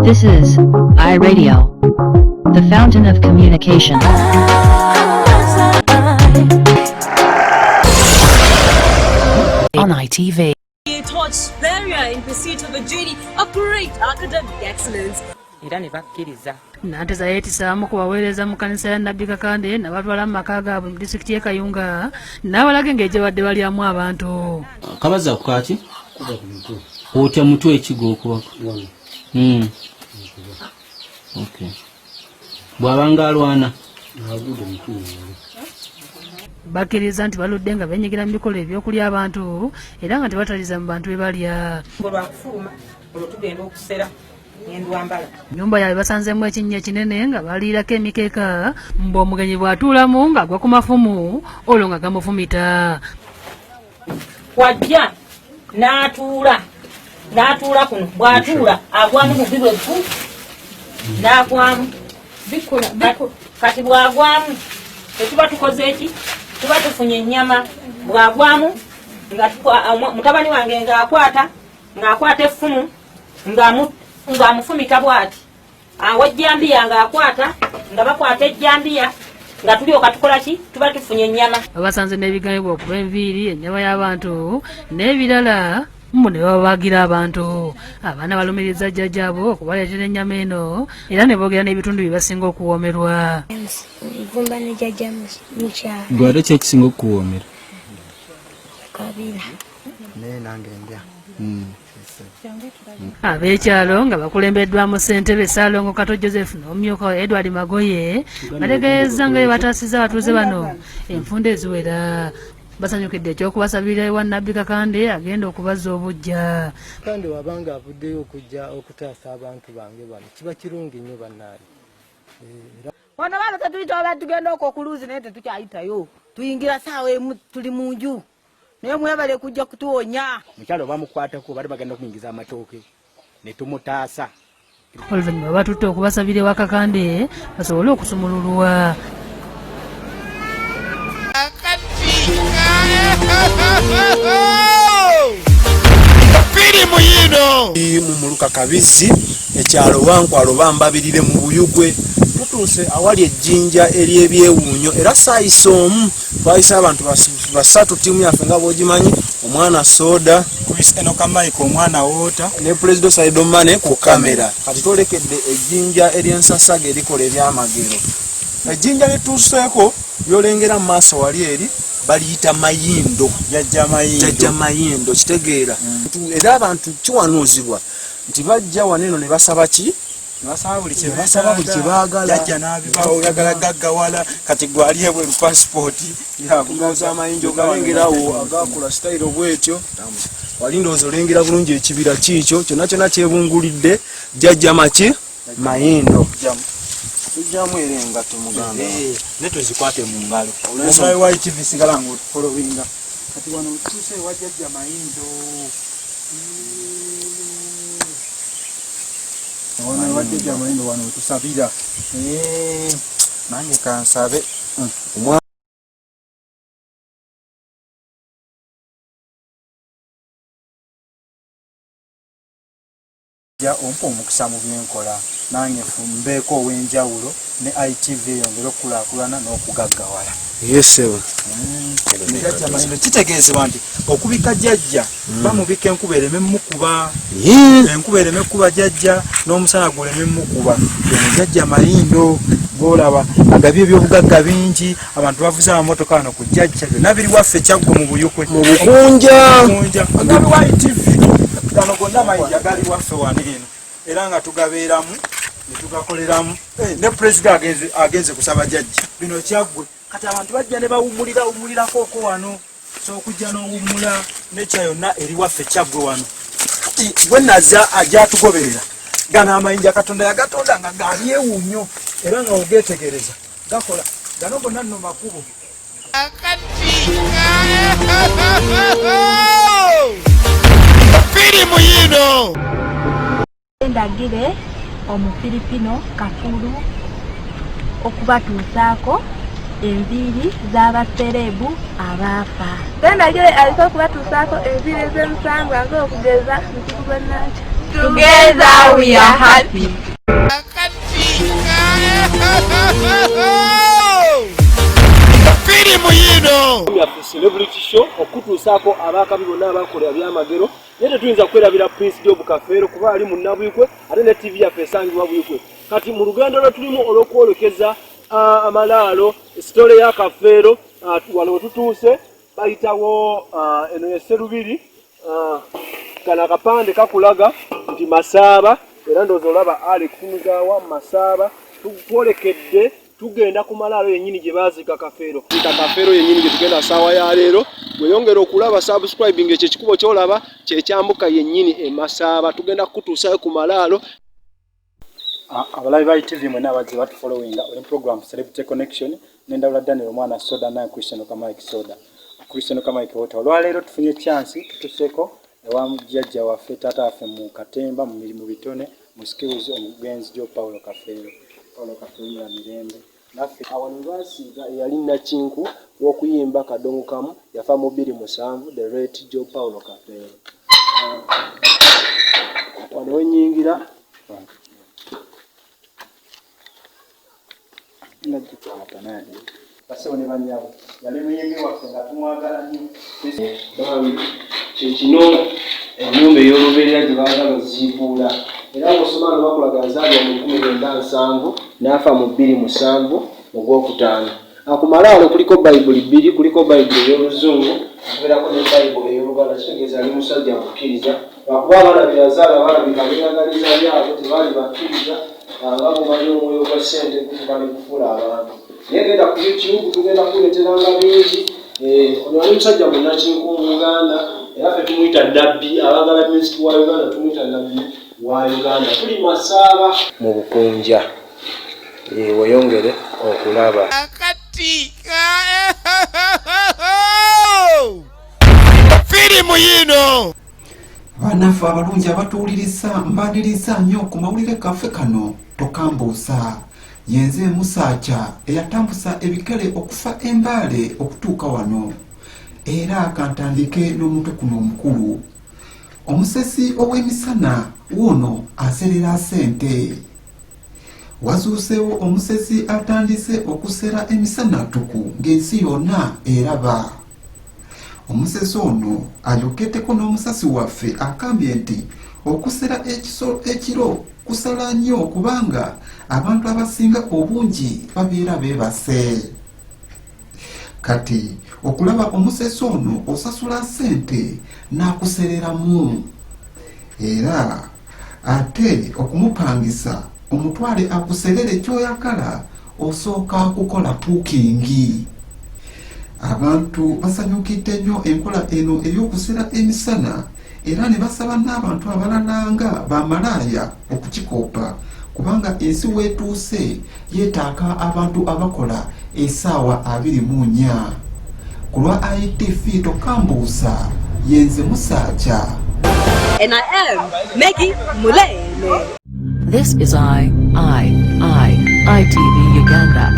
This is iRadio, the fountain of communication. On ITV. Taught barrier in pursuit of a journey of great academic excellence. Nanteza yetisaamu kubaweereza mu kanisa ya Nabbi Kakande nabatwala mu maka gaabwe mu disitulikiti y'e Kayunga n'abalage ng'ejje badde balyamu abantu. Kabaza ku kati otya mutwe ekigo okubako. Okay. Bw'abanga alwana bakkiriza nti baludde nga benyigira mu bikolwa ebyokulya abantu era nga tebataliza mu bantu be balya. Nyumba yaabwe basanzemu ekinnya ekinene nga baliirako emikeeka mb'omugenyi bw'atuulamu ng'agwa ku mafumu olwo nga gamufumita. Wajja n'atuula kuno bw'atuula agwamu mu bibwevu n'agwamu kati bw'agwamu tetuba tukoze eki tuba tufunye ennyama bw'agwamu mutabani wange ng'akwata effumu ng'amufumita bw'ati aw'ejjambiya ng'akwata nga bakwata ejjambiya nga tulyoka tukola ki tuba tufunye ennyama. Babasanze n'ebiganyibwa okuba enviiri ennyama y'abantu n'ebirala mbu ne babagira abantu. Abaana balumiriza jjajjaabwe okubaleetera ennyama eno era ne boogera n'ebitundu bye basinga okuwoomerwa. Vumba ne jjajja mukyala. gwate ki ekisinga okukuwoomera? Kabira. Nange ndya. Ab'ekyalo nga bakulembeddwamu ssentebe Ssaalongo Kato Joseph n'omumyuka we Edward Magoye bategeeza nga bwe bataasizza abatuuze bano enfunda eziwera. Basanyukidde eky'okubasabirira ewa Nabbi Kakande agenda okubazza obuggya. Kandi wabanga avuddeyo okujja okutaasa abantu bange bano kiba kirungi nnyo bannaaye. Wano baana tetuyita oba tugenda okuluuzi naye tetukyayitayo. Tuyingira ssaawa emu tuli mu nju. Naye mwebale kujja kutuwonya. Mukyalo bamukwatako bali bagenda okuyingiza amatooke ne tumutaasa. Oluvannyuma batutte okubasabira ewa Kakande basobole okusumululwa. Firimu yino mumuluka Kabizzi ekyalo Wankwalo bambabirire mu Buyugwe tutuuse awali ejjinja ery'ebyewuunyo era saayisa omu twayisa abantu basatu ttiimu yaffe nga bw'ogimanyi omwana Soda Enoka Mike omwana Woota ne Pulezidenti Saido Mane ku kamera. Kati twolekedde ejjinja ery'ensasaga erikola ebyamagero. Ejjinja lituuseeko lyolengera mu maaso wali eri baliyita Mayindo. Jjajja Mayindo kitegeera. Era abantu kiwanuuzibwa nti bajja waneno ne basaba ki? Basaba buli kye baagala. Jjajja n'abibawo oyagala gaggawala kati gwali ebweru pasipoti yakugaza amayinjo galengerawo agakola sitayiro bwetyo. Wali ndowooza olengera bulungi ekibira kiikyo kyonna kyonna kyebungulidde Jjajja maki Mayindo. Tujjamu erenga tumugamba ne tuzikwate mu ngalo. Olwensonga wa TV sigala ng'otufolowinga. Kati wano tuuse ewa Jjajja Mayindo. Wano ewa Jjajja Mayindo wano wetusabira. Nange kansabe. Ompa omukisa mu byenkola nange mbeeko ow'enjawulo ne ITV eyongera okukulaakulana n'okugaggawala. Yesewa. Jjajja Mayindo kitegeezebwa nti okubika Jjajja bamubika enkuba ereme mukuba. Enkuba ereme kuba Jjajja n'omusana guleme mukuba. Jjajja Mayindo bw'olaba agabye ebyobugagga bingi abantu bavuze amamotoka wano ku Jjajja byonna biri waffe Kyaggwe mu Buyukwe. Mu Bukunja. Agabi wa ITV gano gonna mayinja gali waffe wano eno era nga tugabeeramu ne tugakoleramu ne Pulezidenti agenze kusaba Jjajja bino Kyaggwe kati abantu bajja ne bawummulirako wano so okujja n'owummula nekya yonna eri waffe Kyaggwe wano kati bwe nazza ajja atugoberera gano amayinja Katonda yagatonda nga gabyewuunyo era nga ogeetegereza gakola gano gonna nno makubo. Firimu yino Ndagire omufiripino Kafulu okubatuusaako enviiri z'abaserebu abaafa. Ndagire aliko okubatuusaako enviiri ez'emusangwa ng'okugeza Ntibugwe Nankya. Together we are happy. Firimu yino ya celebrity show okutuusaako abaakabi bonna abakola ebyamagero naye tetuyinza kwerabira Prince Job Kafeero kuba ali mu Nabuyikwe ate ne TV yaffe esangibwa Buyikwe. Kati mu lugendo lwe tulimu olw'okwolekeza amalaalo sitole ya Kafeero wano wetutuuse bayitawo eno ye Sserubiri. Kano akapande kakulaga nti Masaaba era ndowooza olaba ali kufunuzaawa Masaaba tukwolekedde tugenda ku malaalo yennyini gye baazika Kafeero. Kafeero yennyini gye tugenda saawa ya leero weyongera okulaba subscribing ekyo ekikubo kyolaba kyekyambuka yennyini e Masaaba tugenda kutuusayo ku malaalo. Abalabi ba ITV mwena abazze batufollowinga oli program Celebrity Connection n'endawula Daniel omwana Soda naye Christian Kamike Soda. Christian Kamike Water. Olwaleero tufunye chance tutuseeko ewa mujjajja waffe taata waffe mu Katemba mu mirimu bitone mu skills omugenzi Joe Paulo Kafeero. Paulo Kafeero ya mirembe. Naffe awano baasiiga eyali Nakinku w'okuyimba kadongo kamu yafa mu 2007 the late Joe Paulo Kafeero. Wano wenyingira nagikwata naye basebo ne banyabo yali muyimbi waffe nga tumwagala nnyo kyekino ennyumba ey'olubeerera gye baagala oziibuula era ng'osoma no bakulaga nzaalibwa mu 1907 n'afa mu 2007 mu Gwokutaano. Ku malaalo kuliko bayibuli bbiri, kuliko bayibuli ey'Oluzungu kubeerako ne bayibuli ey'Oluganda kitegeeza ali musajja mukkiriza lwakuba balabira zaala balabika beeyagaliza byabo tebaali bakkiriza nga bali omwoyo gwa ssente gutuka ne gufuula abantu. Naye genda ku YouTube tugenda kuleeteranga bingi. Ono ali musajja mu Nakinku mu Uganda era ffe tumuyita Nabbi abagala music wa Uganda tumuyita Nabbi wa Uganda. Tuli Masaaba mu Bukunja weyongere okulaba firimu yino banaffe abalungi abatuwuliriza mbaniriza nnyo ku mawulire kaffe kano tokambuusa yenze Musaacha eyatambusa ebikere okufa Embaale okutuuka wano era kantandike n'omutwe kuno omukulu. Omusesi ow'emisana wuno aserera ssente. Wazuusewo omusesi atandise okusera emisana tuku ng'ensi yonna eraba. Omusesi ono ayokeddeko n'omusasi waffe akambye nti okusera ekiro kusala nnyo kubanga abantu abasinga obungi babeera beebase. Kati okulaba omusesi ono osasula ssente n'akusereramu era ate okumupangisa omutwale akuserere ky'oyagala osooka kukola puukingi. Abantu basanyukidde nnyo enkola eno ey'okusera emisana era ne basaba n'abantu abalala nga bamalaaya okukikoopa kubanga ensi weetuuse yeetaaga abantu abakola essaawa 24. Ku lwa ITV tokambuusa yenze Musaacha. And I am Maggie Mulene. This is ITV Uganda.